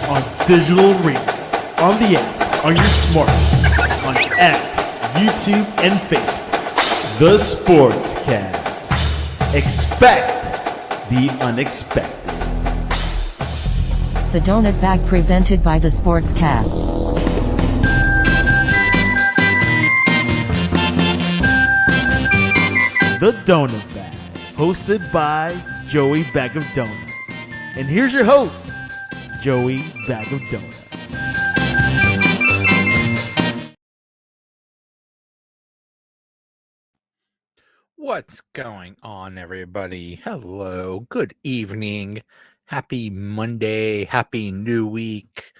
on digital radio, on the app, on your smartphone, on X, YouTube, and Facebook. The Sportscast. Expect the unexpected. The Donut Bag presented by The Sportscast. The Donut Bag, hosted by Joey Bag of Donuts. And here's your host, Joey Bag of Donuts. What's going on, everybody? Hello, good evening, happy Monday, happy new week.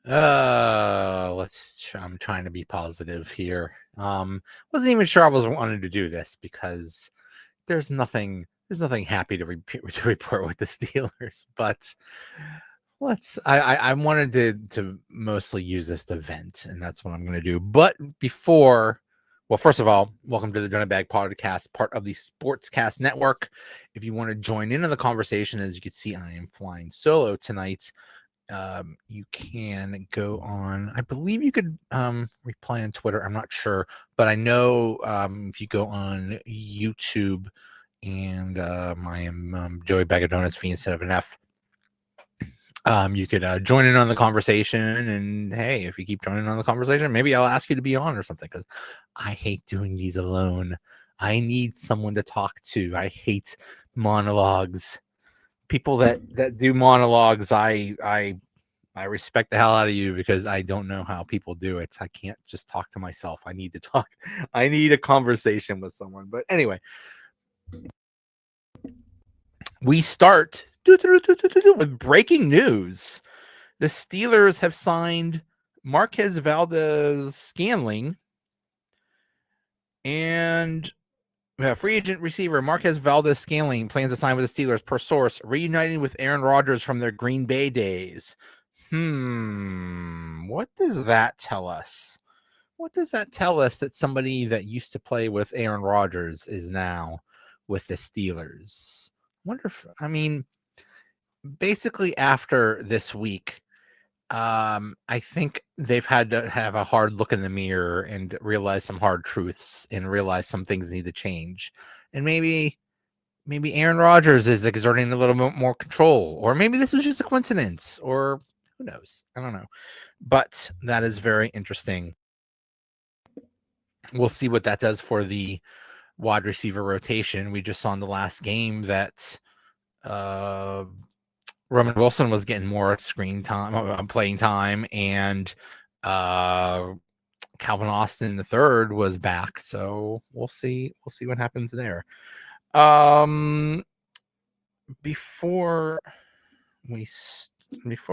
I'm trying to be positive here. Wasn't even sure I was wanting to do this because there's nothing happy to report with the Steelers, but I wanted to mostly use this to vent, and that's what I'm going to do. But first of all, welcome to the Donut Bag Podcast, part of the Sportscast Network. If you want to join in on the conversation, as you can see, I am flying solo tonight. You can go on, I believe you could reply on Twitter. I'm not sure, but I know if you go on YouTube and I am Joey Bag of Donuts V instead of an F. You could join in on the conversation, and hey, if you keep joining on the conversation, maybe I'll ask you to be on or something, because I hate doing these alone. I need someone to talk to. I hate monologues. People that do monologues, I respect the hell out of you, because I don't know how people do it. I can't just talk to myself. I need to talk. I need a conversation with someone. But anyway, we start with breaking news. The Steelers have signed Marquez Valdes-Scantling and free agent receiver Marquez Valdes-Scantling plans to sign with the Steelers, per source, reuniting with Aaron Rodgers from their Green Bay days. What does that tell us? What does that tell us that somebody that used to play with Aaron Rodgers is now with the Steelers? Basically after this week, I think they've had to have a hard look in the mirror and realize some hard truths and realize some things need to change. And maybe Aaron Rodgers is exerting a little bit more control, or maybe this is just a coincidence, or who knows? I don't know. But that is very interesting. We'll see what that does for the wide receiver rotation. We just saw in the last game that Roman Wilson was getting more screen time, playing time, and Calvin Austin III was back. So we'll see what happens there. Before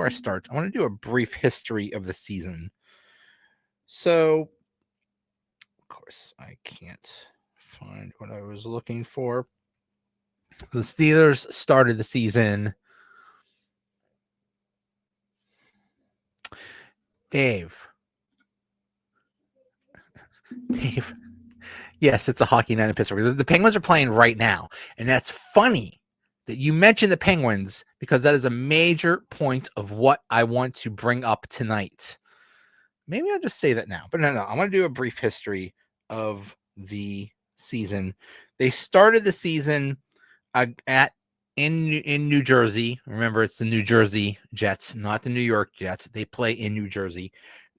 I start, I want to do a brief history of the season. So, of course, I can't find what I was looking for. The Steelers started the season. Dave. Yes, it's a hockey night in Pittsburgh. The Penguins are playing right now, and that's funny that you mentioned the Penguins, because that is a major point of what I want to bring up tonight. Maybe I'll just say that now, but no, I want to do a brief history of the season. They started the season in New Jersey. Remember, it's the New Jersey Jets, not the New York Jets. They play in New Jersey.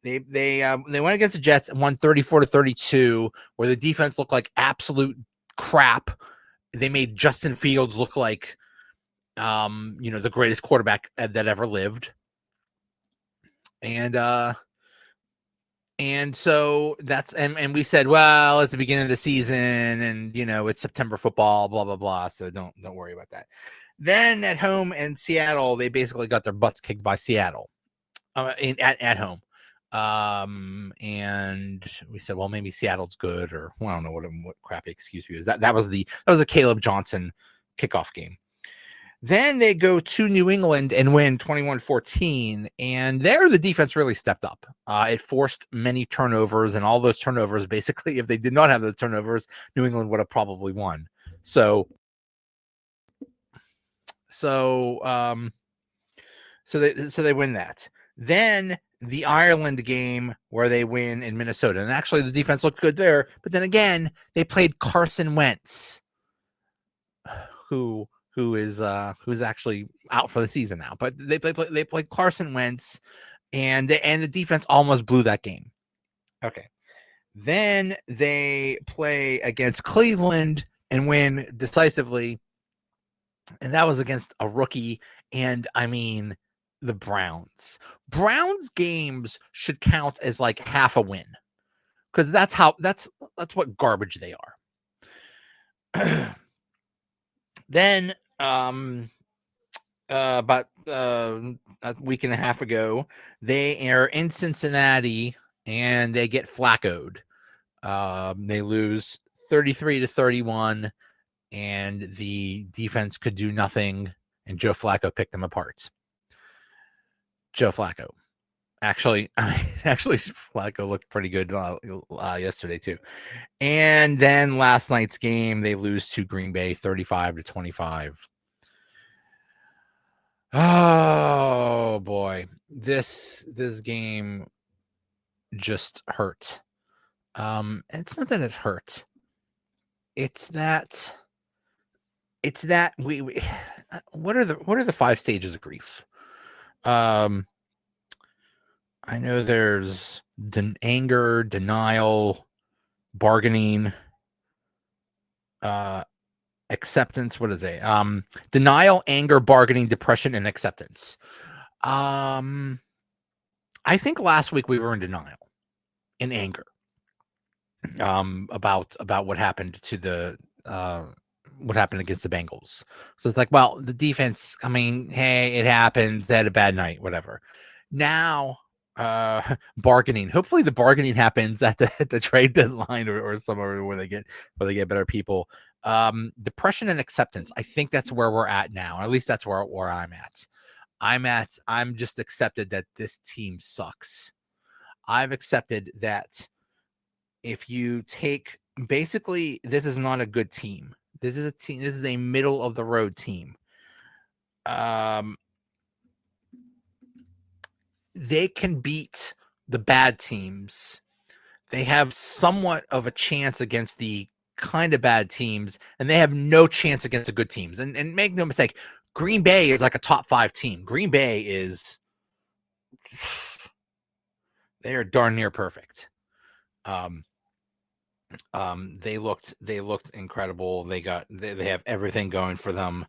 They went against the Jets and won 34-32, where the defense looked like absolute crap. They made Justin Fields look like the greatest quarterback that ever lived. And so that's and we said, well, it's the beginning of the season, and it's September football, blah blah blah. So don't worry about that. Then at home in Seattle, they basically got their butts kicked by Seattle at home. And we said, well, maybe Seattle's good, or I don't know what crappy excuse we use. That was a Caleb Johnson kickoff game. Then they go to New England and win 21-14, and there the defense really stepped up. It forced many turnovers, and all those turnovers, basically, if they did not have the turnovers, New England would have probably won. So So they win that. Then the Ireland game where they win in Minnesota, and actually the defense looked good there. But then again, they played Carson Wentz, who's actually out for the season now. But they played Carson Wentz, and the defense almost blew that game. Okay. Then they play against Cleveland and win decisively. And that was against a rookie. And I mean, the Browns. Browns games should count as like half a win. Because that's what garbage they are. Then about a week and a half ago, they are in Cincinnati and they get Flacco'd. They lose 33-31, and the defense could do nothing, and Joe Flacco picked them apart. Joe Flacco. Actually, Flacco looked pretty good yesterday too. And then last night's game, they lose to Green Bay 35-25. Oh boy, this game just hurt. It's not that it hurt. It's that we what are the 5 stages of grief? I know there's anger, denial, bargaining, acceptance. What is it? Denial, anger, bargaining, depression, and acceptance. I think last week we were in denial, in anger, about what happened to what happened against the Bengals. So it's like, well, the defense, I mean, hey, it happens. They had a bad night, whatever. Now, bargaining. Hopefully the bargaining happens at the trade deadline or somewhere where they get better people. Depression and acceptance. I think that's where we're at now. Or at least that's where I'm at. I'm just accepted that this team sucks. I've accepted that if you take, basically, this is not a good team. This is a middle of the road team. They can beat the bad teams. They have somewhat of a chance against the kind of bad teams, and they have no chance against the good teams. And make no mistake, Green Bay is like a top 5 team. Green Bay is, they are darn near perfect. They looked incredible. They have everything going for them.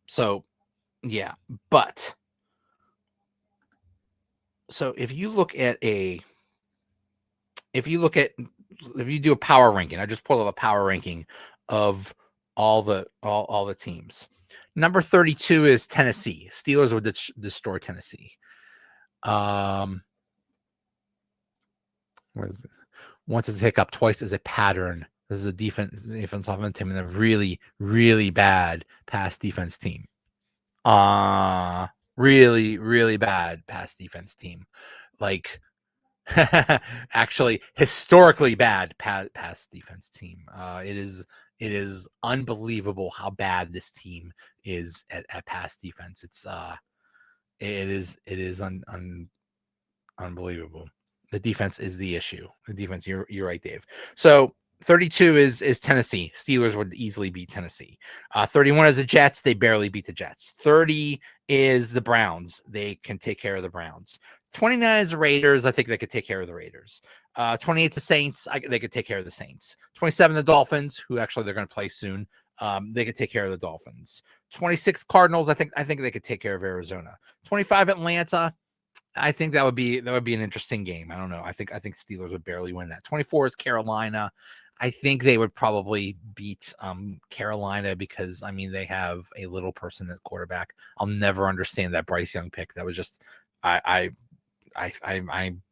So yeah, but so if you do a power ranking, I just pulled up a power ranking of all the teams. Number 32 is Tennessee. Steelers would destroy Tennessee. What is it? Once it's a hiccup, twice is a pattern. This is a defense offensive team and a really, really bad pass defense team. Really, really bad pass defense team. Like, actually, historically bad pass defense team. It is unbelievable how bad this team is at pass defense. It is unbelievable. The defense is the issue. The defense, you're right, Dave. So 32 is Tennessee. Steelers would easily beat Tennessee. 31 is the Jets. They barely beat the Jets. 30 is the Browns. They can take care of the Browns. 29 is the Raiders. I think they could take care of the Raiders. 28 is the Saints. They could take care of the Saints. 27 the Dolphins, who actually they're going to play soon. They could take care of the Dolphins. 26 Cardinals. I think they could take care of Arizona. 25 Atlanta. I think that would be an interesting game. I don't know. I think Steelers would barely win that. 24 is Carolina. I think they would probably beat Carolina because, I mean, they have a little person at quarterback. I'll never understand that Bryce Young pick. That was just I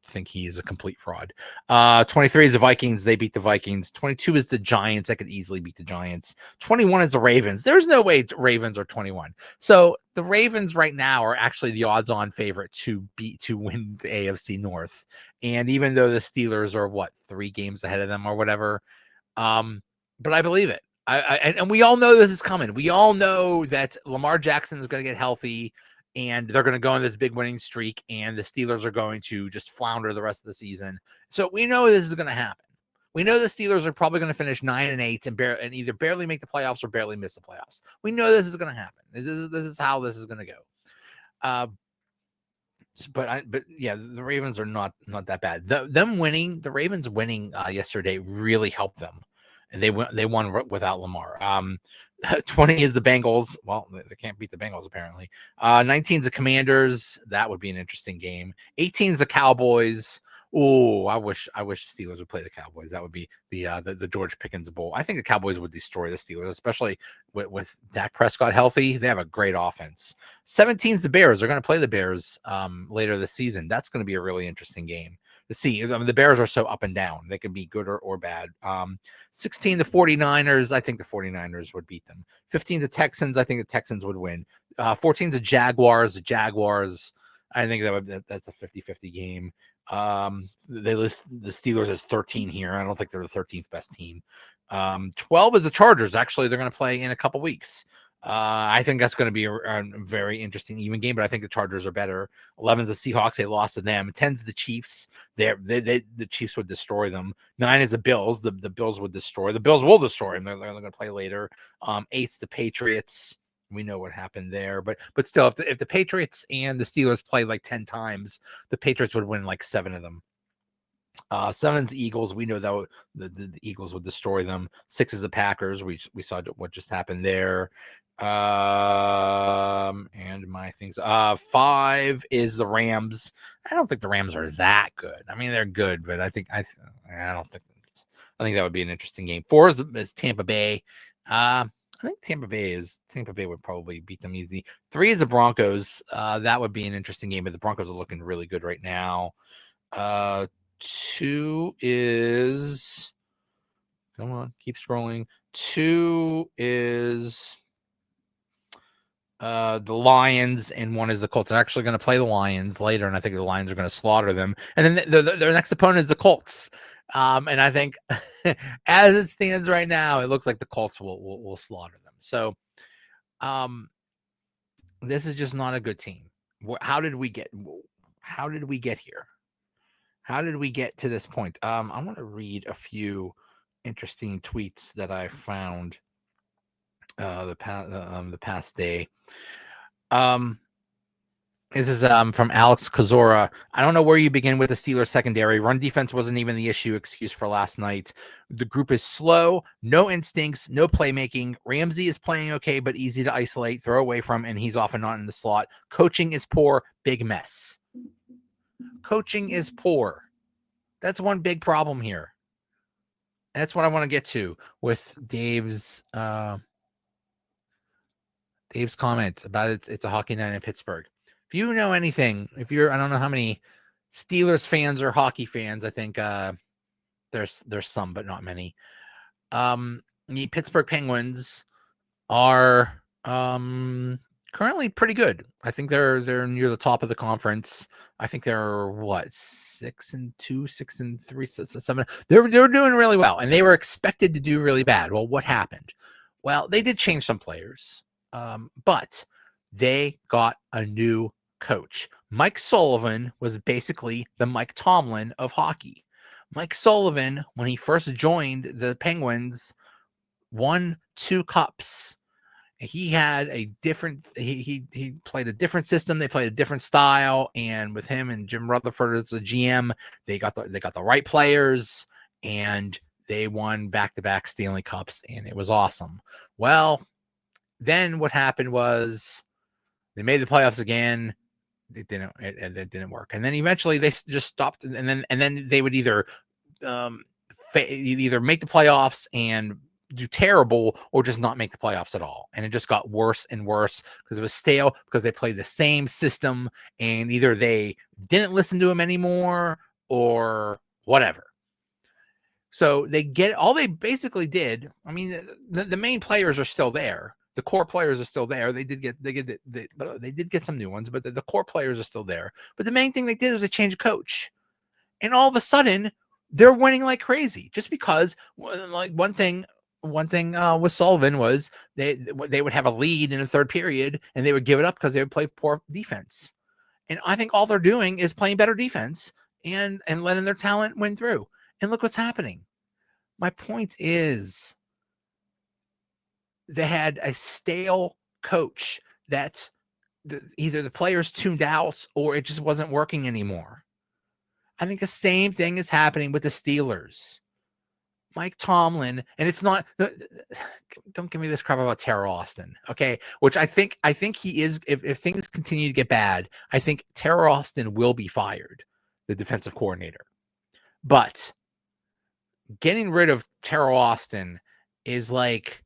think he is a complete fraud. 23 is the Vikings. They beat the Vikings. 22 is the Giants. I could easily beat the Giants. 21 is the Ravens. There's no way Ravens are 21. So the Ravens right now are actually the odds-on favorite to win the AFC North. And even though the Steelers are 3 games ahead of them or whatever, but I believe it. And we all know this is coming. We all know that Lamar Jackson is going to get healthy. and they're going to go on this big winning streak, and the Steelers are going to just flounder the rest of the season. So we know this is going to happen. We know the Steelers are probably going to finish 9-8 and either barely make the playoffs or barely miss the playoffs. We know this is going to happen. This is how this is going to go. But yeah, the Ravens are not that bad. The Ravens winning yesterday really helped them, and they won without Lamar. 20 is the Bengals. Well, they can't beat the Bengals apparently. 19 is the Commanders. That would be an interesting game. 18 is the Cowboys. Oh, I wish the Steelers would play the Cowboys. That would be the George Pickens Bowl. I think the Cowboys would destroy the Steelers, especially with Dak Prescott healthy. They have a great offense. 17 is the Bears. They're going to play the Bears later this season. That's going to be a really interesting game to see. I mean, the Bears are so up and down. They can be good or bad. 16 the 49ers. I think the 49ers would beat them. 15 the Texans. I think the Texans would win. 14 the Jaguars. The Jaguars. I think that's a 50-50 game. They list the Steelers as 13 here. I don't think they're the 13th best team. 12 is the Chargers. Actually, they're going to play in a couple weeks. I think that's going to be a very interesting even game, but I think the Chargers are better. 11 is the Seahawks. They lost to them. 10 is the Chiefs. The Chiefs would destroy them. 9 is the Bills. The Bills would destroy. The Bills will destroy them. They're going to play later. 8's the Patriots. We know what happened there, but still, if the Patriots and the Steelers play like 10 times, the Patriots would win like 7 of them. 7's the Eagles. We know that the Eagles would destroy them. 6 is the Packers. We saw what just happened there. And my things. 5 is the Rams. I don't think the Rams are that good. I mean, they're good, but I think that would be an interesting game. 4 is Tampa Bay. I think Tampa Bay would probably beat them easy. 3 is the Broncos. That would be an interesting game, but the Broncos are looking really good right now. 2 is, come on, keep scrolling. 2 is the Lions, and 1 is the Colts. They're actually going to play the Lions later, and I think the Lions are going to slaughter them. And then their next opponent is the Colts. And I think as it stands right now, it looks like the Colts will slaughter them. So this is just not a good team. How did we get here? How did we get to this point? I want to read a few interesting tweets that I found the past day. This is from Alex Kozora. I don't know where you begin with the Steelers secondary. Run defense wasn't even the excuse for last night. The group is slow, no instincts, no playmaking. Ramsey is playing okay, but easy to isolate, throw away from, and he's often not in the slot. Coaching is poor, big mess. Coaching is poor. That's one big problem here. That's what I want to get to with Dave's comment about it's a hockey night in Pittsburgh. If you know anything, I don't know how many Steelers fans or hockey fans, I think there's some, but not many. The Pittsburgh Penguins are currently pretty good. I think they're near the top of the conference. I think they're 6-2, 6-3, 7. They're doing really well, and they were expected to do really bad. Well, what happened? Well, they did change some players, but they got a new coach. Mike Sullivan was basically the Mike Tomlin of hockey. Mike Sullivan, when he first joined the Penguins, won 2 cups. He had a different, he played a different system. They played a different style. And with him and Jim Rutherford as the GM, they got the right players, and they won back-to-back Stanley Cups, and it was awesome. Well, then what happened was they made the playoffs again. It didn't work. And then eventually they just stopped. And then they would either make the playoffs and do terrible, or just not make the playoffs at all. And it just got worse and worse because it was stale, because they played the same system, and either they didn't listen to him anymore or whatever. So they basically did. I mean, the main players are still there. The core players are still there. They did get some new ones, but the core players are still there. But the main thing they did was they changed coach, and all of a sudden they're winning like crazy. Just because, like, one thing with Sullivan was they would have a lead in the third period and they would give it up because they would play poor defense. And I think all they're doing is playing better defense and letting their talent win through. And look what's happening. My point is they had a stale coach that either the players tuned out or it just wasn't working anymore. I think the same thing is happening with the Steelers. Mike Tomlin, and it's not. Don't give me this crap about Terrell Austin, okay? Which I think he is. If things continue to get bad, I think Terrell Austin will be fired, the defensive coordinator. But getting rid of Terrell Austin is like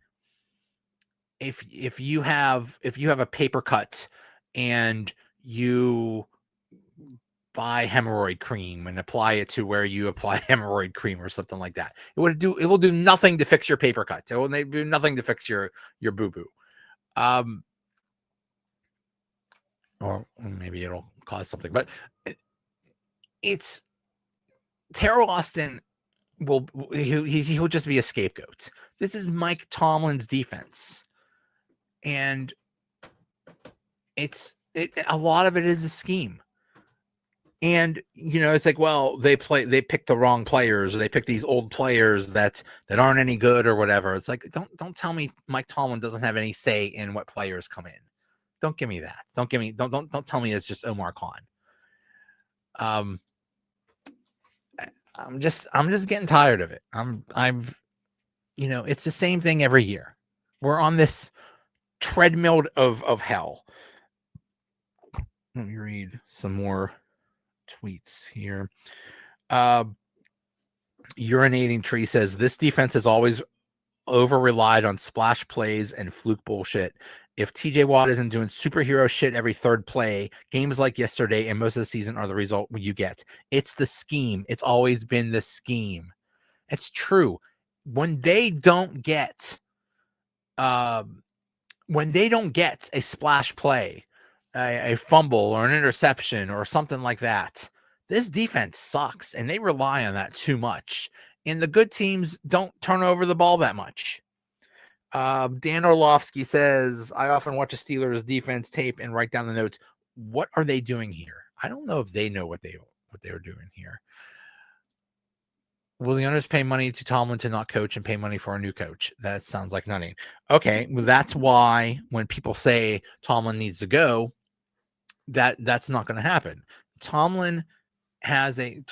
if you have a paper cut and you buy hemorrhoid cream and apply it to where you apply hemorrhoid cream or something like that. It will do nothing to fix your paper cuts. It will do nothing to fix your boo-boo. Or maybe it'll cause something, but it's Terrell Austin he'll just be a scapegoat. This is Mike Tomlin's defense. And a lot of it is a scheme. And, it's like, well, they pick the wrong players, or they pick these old players that aren't any good or whatever. It's like, don't tell me Mike Tomlin doesn't have any say in what players come in. Don't give me that. Don't tell me it's just Omar Khan. I'm just getting tired of it. It's the same thing every year. We're on this treadmill of hell. Let me read some more tweets here. Urinating Tree says this defense has always over relied on splash plays and fluke bullshit. If TJ Watt isn't doing superhero shit every third play, games like yesterday and most of the season are the result you get. It's the scheme. It's always been the scheme. It's true. When they don't get a splash play, a fumble or an interception or something like that, this defense sucks, and they rely on that too much. And the good teams don't turn over the ball that much. Dan Orlovsky says, I often watch a Steelers defense tape and write down the notes. What are they doing here? I don't know if they know what they were doing here. Will the owners pay money to Tomlin to not coach and pay money for a new coach? That sounds like nutting. Okay, well, that's why when people say Tomlin needs to go, that's not going to happen. Tomlin has in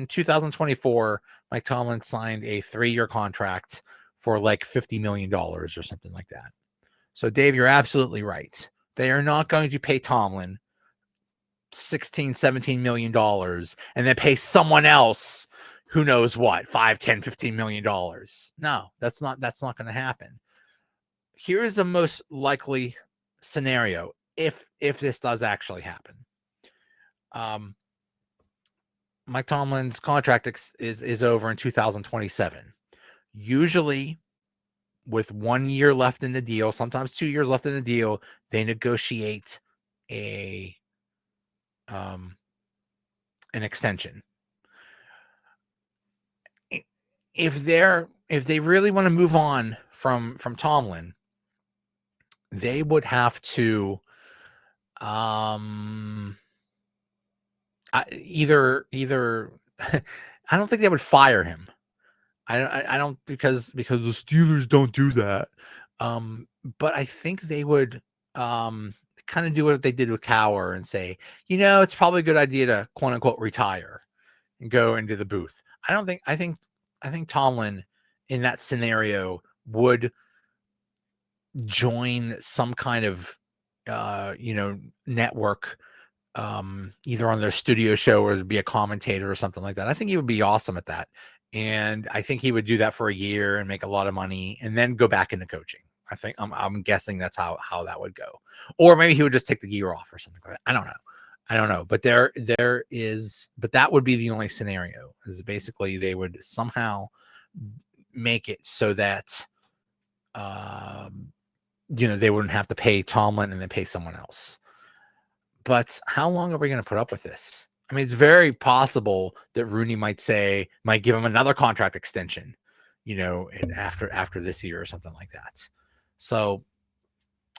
2024, Mike Tomlin signed a 3-year contract for like $50 million or something like that. So Dave, you're absolutely right. They are not going to pay Tomlin $16-17 million and then pay someone else who knows what, $5-10-15 million. No, that's not going to happen. Here is the most likely scenario if this does actually happen. Mike Tomlin's contract is over in 2027. Usually with 1 year left in the deal, sometimes 2 years left in the deal, they negotiate an extension. If they really want to move on from Tomlin, they would have to either I don't think they would fire him. I don't because the Steelers don't do that. But I think they would kind of do what they did with Cowher and say, it's probably a good idea to quote unquote retire and go into the booth. I think Tomlin in that scenario would join some kind of network, either on their studio show or be a commentator or something like that. I think he would be awesome at that. And I think he would do that for a year and make a lot of money and then go back into coaching. I think I'm guessing that's how that would go. Or maybe he would just take the year off or something like that. I don't know. But but that would be the only scenario, is basically they would somehow make it so that they wouldn't have to pay Tomlin and then pay someone else. But how long are we going to put up with this? I mean, it's very possible that Rooney might give him another contract extension, after this year or something like that. So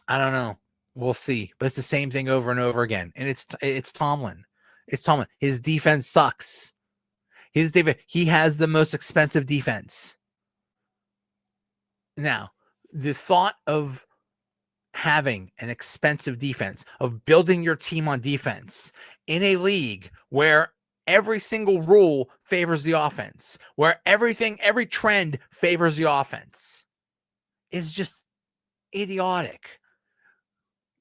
I don't know. We'll see. But it's the same thing over and over again. And it's Tomlin. It's Tomlin. His defense sucks. He has the most expensive defense. Now, the thought of having an expensive defense, of building your team on defense in a league where every single rule favors the offense, where every trend favors the offense, is just idiotic.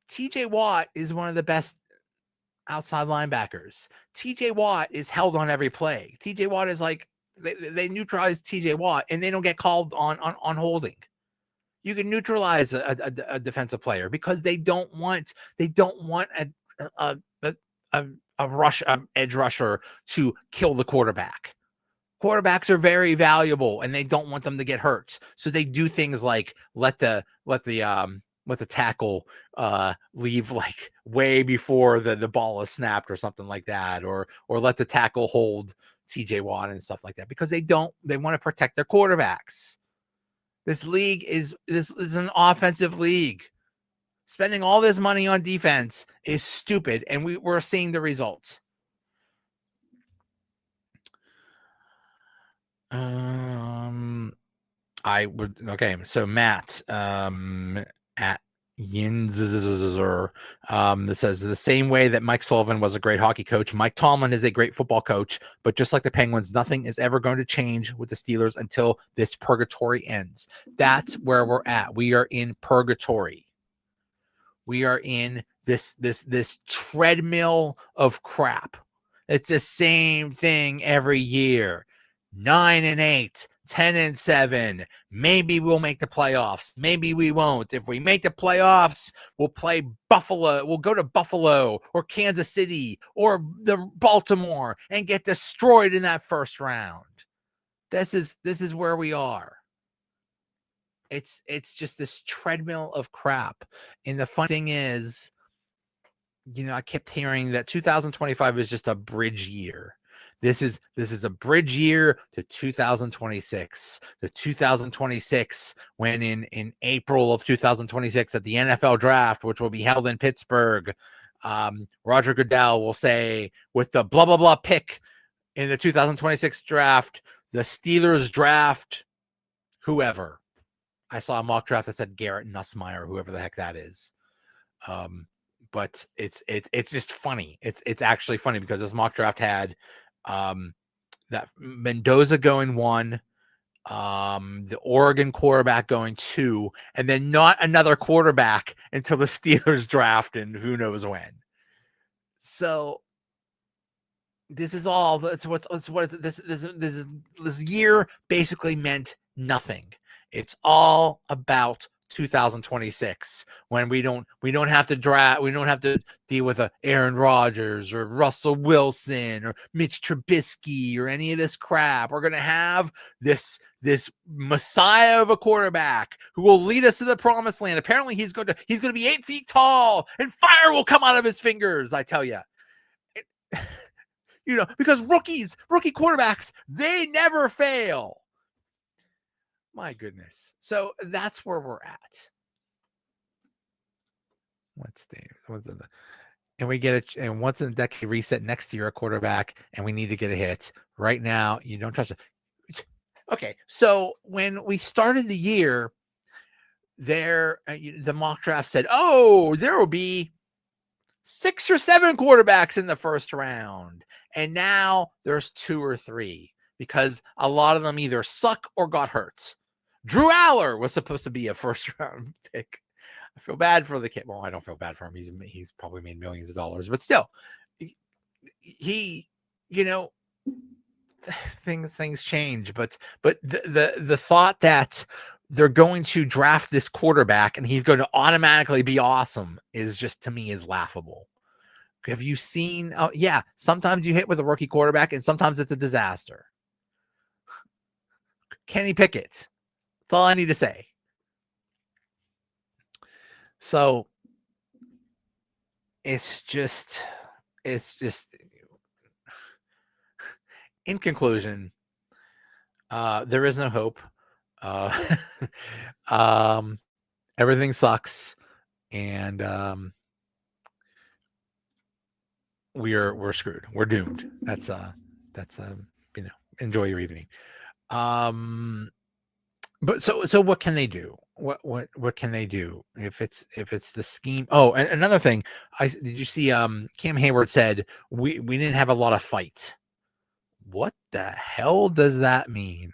TJ Watt is one of the best outside linebackers. TJ Watt is held on every play. TJ Watt is like, they neutralize TJ Watt and they don't get called on holding. You can neutralize a defensive player because they don't want a edge rusher to kill the quarterback. Quarterbacks are very valuable and they don't want them to get hurt. So they do things like let the tackle leave like way before the ball is snapped or something like that, or let the tackle hold TJ Watt and stuff like that, because they want to protect their quarterbacks. This league is an offensive league. Spending all this money on defense is stupid, and we're seeing the results. So Matt at Yinzer that says, the same way that Mike Sullivan was a great hockey coach, Mike Tomlin is a great football coach, but just like the Penguins, nothing is ever going to change with the Steelers until this purgatory ends. That's where we're at. We are in purgatory. We are in this treadmill of crap. It's the same thing every year. 9-8, 10-7. Maybe we'll make the playoffs. Maybe we won't. If we make the playoffs, we'll play Buffalo. We'll go to Buffalo or Kansas City or the Baltimore and get destroyed in that first round. This is where we are. It's just this treadmill of crap. And the fun thing is, I kept hearing that 2025 is just a bridge year. This is a bridge year to 2026. The 2026, when in April of 2026 at the NFL draft, which will be held in Pittsburgh, Roger Goodell will say, with the blah blah blah pick in the 2026 draft, the Steelers draft whoever. I saw a mock draft that said Garrett Nussmeier, whoever the heck that is. But it's just funny. It's actually funny because this mock draft had that Mendoza going 1, the Oregon quarterback going 2, and then not another quarterback until the Steelers draft and who knows when. So this is all. This year basically meant nothing. It's all about 2026, when we don't have to draft, we don't have to deal with Aaron Rodgers or Russell Wilson or Mitch Trubisky or any of this crap. We're going to have this messiah of a quarterback who will lead us to the promised land. Apparently he's going to be 8 feet tall and fire will come out of his fingers. I tell you, because rookie quarterbacks, they never fail. My goodness. So that's where we're at. And we get it. And once in a decade reset next year, a quarterback, and we need to get a hit. Right now, you don't touch it. Okay. So when we started the year, the mock draft said, there will be 6 or 7 quarterbacks in the first round. And now there's 2 or 3 because a lot of them either suck or got hurt. Drew Aller was supposed to be a first round pick. I feel bad for the kid. Well, I don't feel bad for him. He's probably made millions of dollars, but still, he things change. But the thought that they're going to draft this quarterback and he's going to automatically be awesome is just, to me, is laughable. Have you seen? Oh yeah, sometimes you hit with a rookie quarterback and sometimes it's a disaster. Kenny Pickett. That's all I need to say. So it's just in conclusion, there is no hope. Uh, um, everything sucks, and we're screwed. We're doomed. That's enjoy your evening. But so what can they do? What can they do if it's the scheme? Oh, and another thing, did you see Cam Hayward said we didn't have a lot of fights. What the hell does that mean?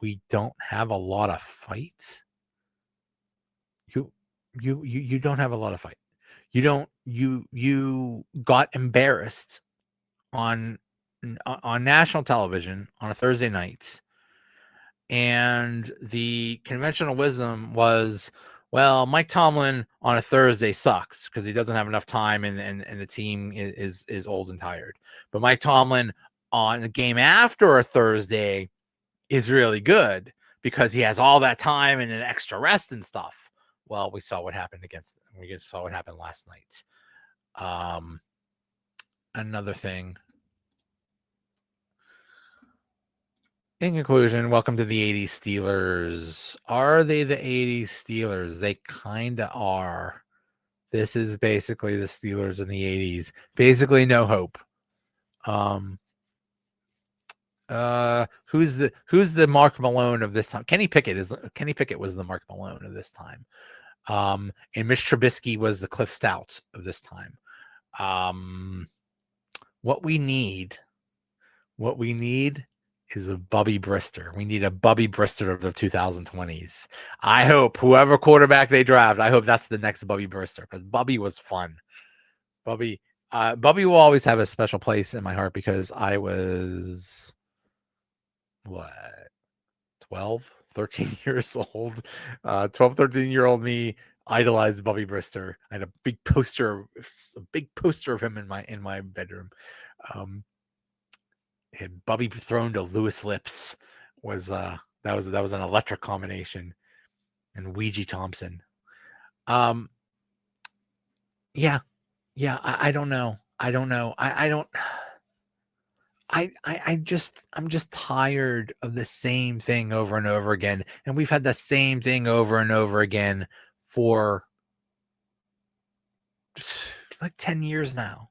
We don't have a lot of fights? You don't have a lot of fight. You got embarrassed on national television on a Thursday night, and the conventional wisdom was, well, Mike Tomlin on a Thursday sucks because he doesn't have enough time, and the team is old and tired. But Mike Tomlin on the game after a Thursday is really good because he has all that time and an extra rest and stuff. Well, we saw what happened last night. Another thing. In conclusion, welcome to the 80s Steelers. Are they the 80s Steelers? They kind of are. This is basically the Steelers in the 80s. Basically no hope. Who's the Mark Malone of this time? Kenny Pickett was the Mark Malone of this time. And Mitch Trubisky was the Cliff Stout of this time. What we need is a Bubby Brister. We need a Bubby Brister of the 2020s. I hope whoever quarterback they draft, I hope that's the next Bubby Brister, because Bubby was fun. Bubby will always have a special place in my heart because I was 12, 13 years old. 12, 13-year-old me idolized Bubby Brister. I had a big poster of him in my bedroom. And Bubby thrown to Lewis Lips was that was an electric combination, and Ouija Thompson. I don't know. I'm just tired of the same thing over and over again, and we've had the same thing over and over again for like 10 years now.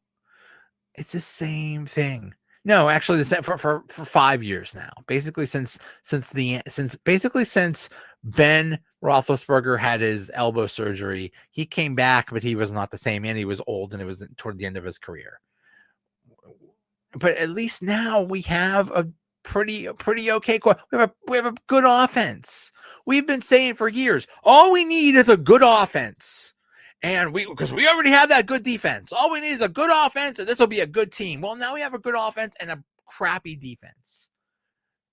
It's the same thing. No, actually, for 5 years now. Basically, since Ben Roethlisberger had his elbow surgery, he came back, but he was not the same, and he was old, and it was toward the end of his career. But at least now we have a pretty okay. We have a good offense. We've been saying for years, all we need is a good offense. And because we already have that good defense. All we need is a good offense, and this will be a good team. Well, now we have a good offense and a crappy defense.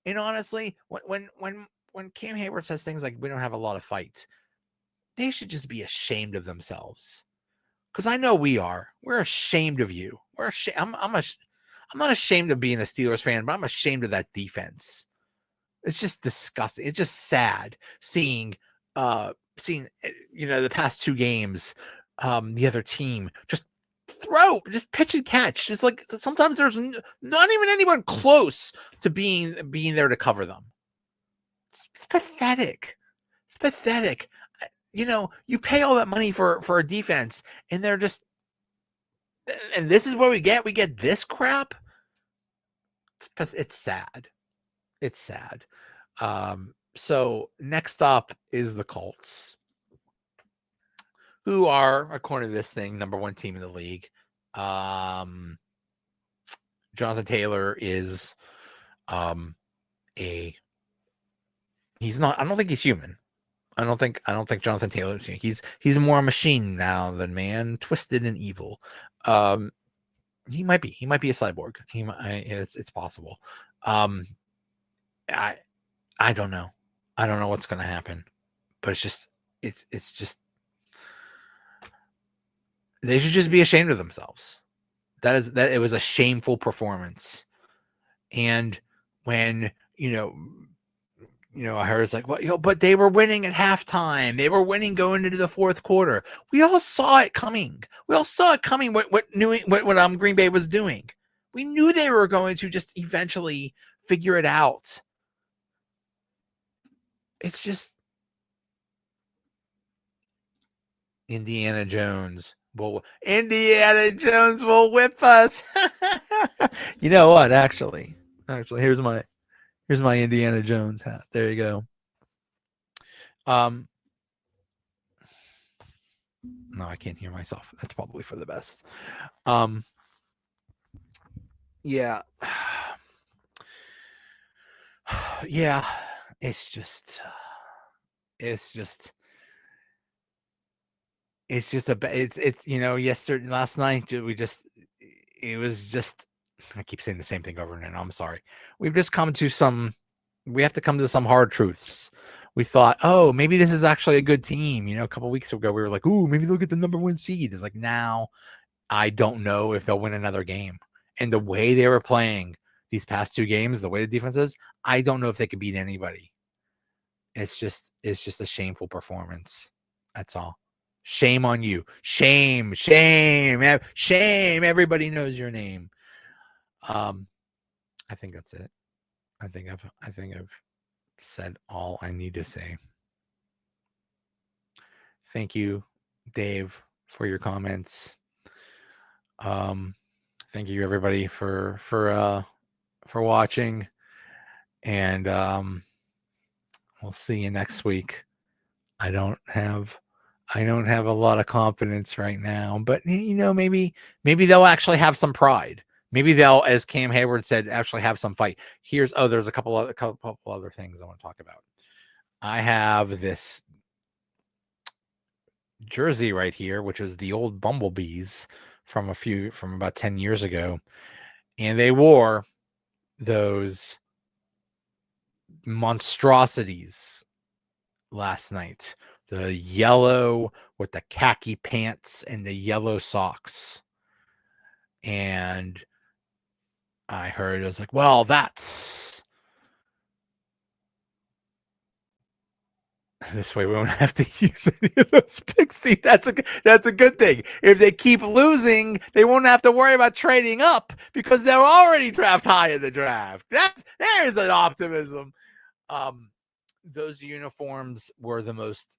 And honestly, when Cam Hayward says things like we don't have a lot of fights, they should just be ashamed of themselves. Because I know we are. We're ashamed of you. We're ashamed. I'm not ashamed of being a Steelers fan, but I'm ashamed of that defense. It's just disgusting. It's just sad seeing the past 2 games, the other team just pitch and catch. Just like sometimes there's not even anyone close to being there to cover them. It's pathetic. It's pathetic. You pay all that money for a defense, and they're just, and this is what we get. We get this crap. It's sad. It's sad. So next up is the Colts, who are, according to this thing, number 1 team in the league. Jonathan Taylor is he's not, I don't think he's human. I don't think Jonathan Taylor, he's more a machine now than man, twisted and evil. He might be a cyborg. It's possible. I don't know. I don't know what's going to happen, but it's just they should just be ashamed of themselves. That it was a shameful performance. And when, I heard it's like, well, but they were winning at halftime. They were winning going into the fourth quarter. We all saw it coming. What Green Bay was doing. We knew they were going to just eventually figure it out. it's just Indiana Jones will whip us. You know what? Actually, here's my Indiana Jones hat. There you go. No, I can't hear myself. That's probably for the best. Yeah. Yeah. It's just yesterday, last night, it was just, I keep saying the same thing over and over. I'm sorry. We have to come to some hard truths. We thought, oh, maybe this is actually a good team. A couple weeks ago, we were like, oh, maybe they'll get the number 1 seed. It's like, now I don't know if they'll win another game. And the way they were playing these past 2 games, the way the defense is, I don't know if they could beat anybody. It's just a shameful performance. That's all. Shame on you. Shame. Everybody knows your name. I think that's it. I think I've said all I need to say. Thank you, Dave, for your comments. Thank you, everybody, for watching, and we'll see you next week. I don't have a lot of confidence right now, but maybe they'll actually have some pride. Maybe they'll, as Cam Hayward said, actually have some fight. There's a couple other things I want to talk about. I have this jersey right here, which is the old Bumblebees from about 10 years ago, and they wore those monstrosities last night. The yellow with the khaki pants and the yellow socks. And I heard, it was like, well, that's this way we won't have to use any of those picks. See, that's a good thing. If they keep losing, they won't have to worry about trading up because they're already draft high in the draft. There's an optimism. Those uniforms were the most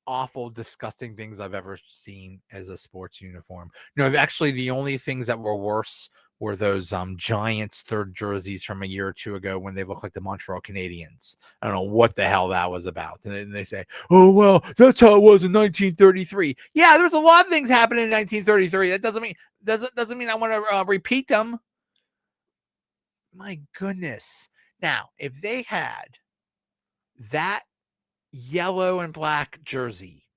awful, disgusting things I've ever seen as a sports uniform. No, actually, the only things that were worse were those Giants third jerseys from a year or two ago when they looked like the Montreal Canadiens. I don't know what the hell that was about. And then they say, oh, well, that's how it was in 1933. Yeah, there's a lot of things happening in 1933. That doesn't mean I want to repeat them. My goodness. Now, if they had that yellow and black jersey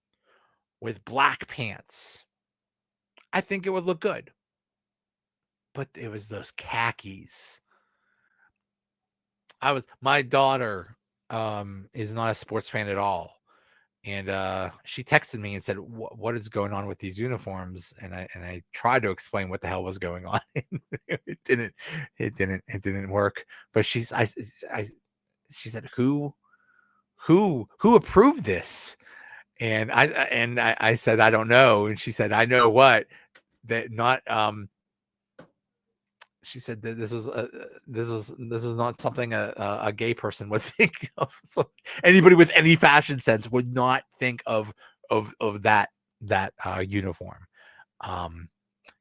with black pants, I think it would look good. But it was those khakis. My daughter is not a sports fan at all. And she texted me and said, what is going on with these uniforms? And I tried to explain what the hell was going on. It didn't work. But she said, who approved this? And I said, I don't know. And she said, I know what, that not she said that this is not something a gay person would think of. So anybody with any fashion sense would not think of that uniform.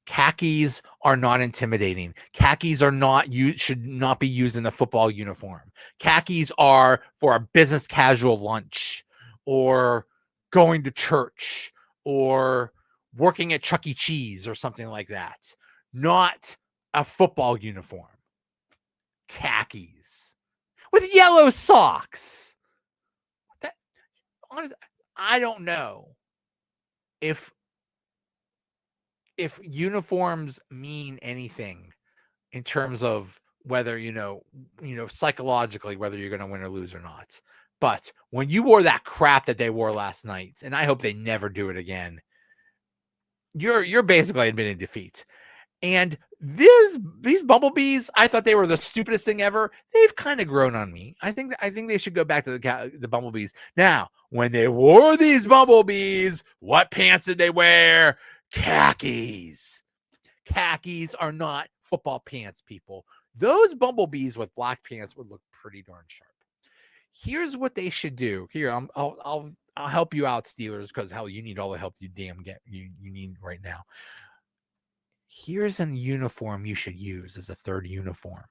Khakis are not intimidating. Khakis should not be used in a football uniform. Khakis are for a business casual lunch, or going to church, or working at Chuck E. Cheese or something like that. Not a football uniform. Khakis with yellow socks. I don't know if uniforms mean anything in terms of whether psychologically whether you're going to win or lose or not. But when you wore that crap that they wore last night, and I hope they never do it again, you're basically admitting defeat. And these Bumblebees, I thought they were the stupidest thing ever. They've kind of grown on me. I think they should go back to the Bumblebees. Now, when they wore these Bumblebees, what pants did they wear? Khakis. Khakis are not football pants, people. Those Bumblebees with black pants would look pretty darn sharp. Here's what they should do. Here, I'll help you out, Steelers, because hell, you need all the help you need right now. Here's a uniform you should use as a third uniform.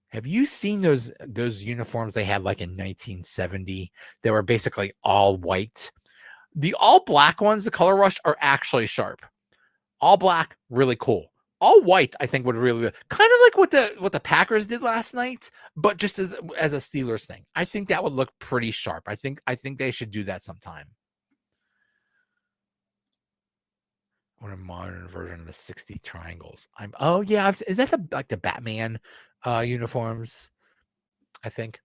Have you seen those uniforms they had like in 1970? They were basically all white. The all black ones, the color rush, are actually sharp. All black, really cool. All white, I think would really be kind of like what the Packers did last night, but just as a Steelers thing. I think that would look pretty sharp. I think they should do that sometime. What a modern version of the 60 triangles. Is that the Batman uniforms? I think.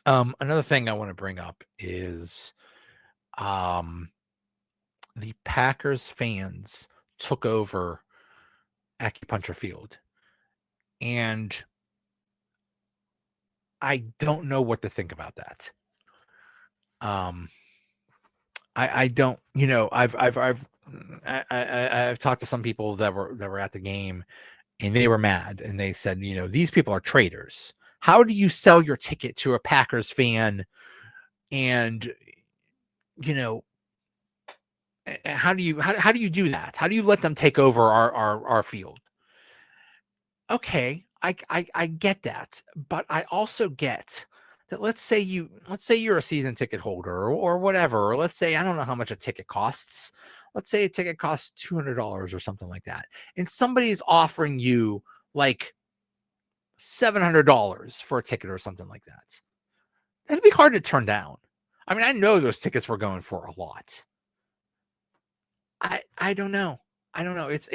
Another thing I want to bring up is the Packers fans took over Acupuncture Field, and I don't know what to think about that. I don't, I've talked to some people that were at the game, and they were mad, and they said, these people are traitors. How do you sell your ticket to a Packers fan? And, how do you do that? How do you let them take over our field? Okay, I get that, but I also get that let's say you're a season ticket holder or whatever, or let's say I don't know how much a ticket costs. Let's say a ticket costs $200 or something like that, and somebody is offering you like $700 for a ticket or something like that. That'd be hard to turn down. I mean, I know those tickets were going for a lot. I don't know. I don't know. It's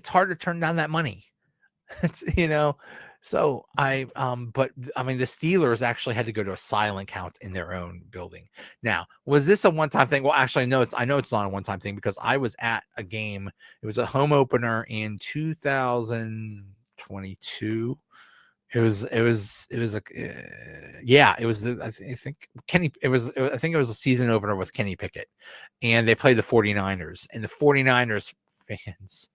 hard to turn down that money. It's, so but I mean, the Steelers actually had to go to a silent count in their own building. Now, was this a one-time thing? Well, actually, no, I know it's not a one-time thing because I was at a game. It was a home opener in 2022. It was like, I think I think it was a season opener with Kenny Pickett, and they played the 49ers, and the 49ers fans.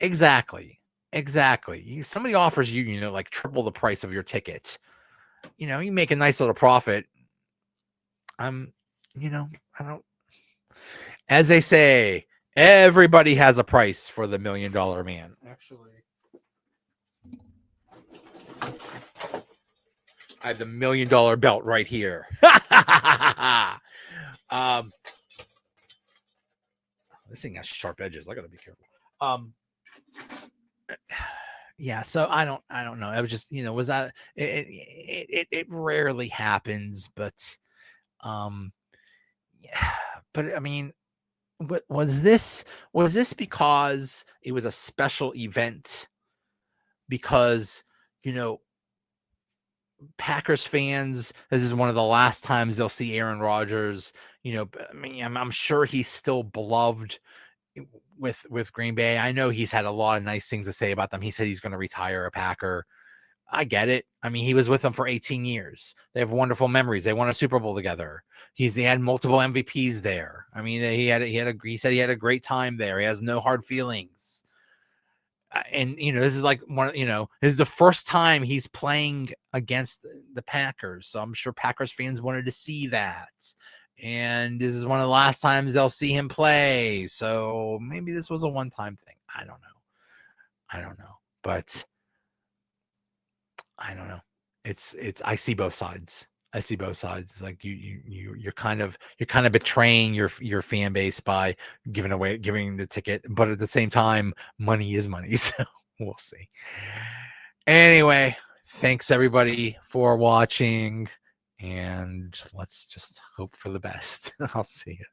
Exactly. Somebody offers you, like triple the price of your ticket. You make a nice little profit. I don't. As they say, everybody has a price for the $1 million man. Actually, I have the $1 million belt right here. This thing has sharp edges. I gotta be careful. Yeah, so I don't know. I was just, was that it rarely happens, but yeah, but I mean, was this because it was a special event? Because, Packers fans, this is one of the last times they'll see Aaron Rodgers. I mean, I'm sure he's still beloved with Green Bay. I know he's had a lot of nice things to say about them. He said he's going to retire a Packer. I get it. I mean, he was with them for 18 years. They have wonderful memories. They won a Super Bowl together. He had multiple MVPs there. I mean, he said he had a great time there. He has no hard feelings. And this is like this is the first time he's playing against the Packers. So I'm sure Packers fans wanted to see that. And this is one of the last times they'll see him play. So maybe this was a one-time thing. I don't know. But I don't know. It's I see both sides. It's like you're kind of betraying your fan base by giving the ticket, but at the same time, money is money. So we'll see. Anyway, thanks everybody for watching, and let's just hope for the best. I'll see you.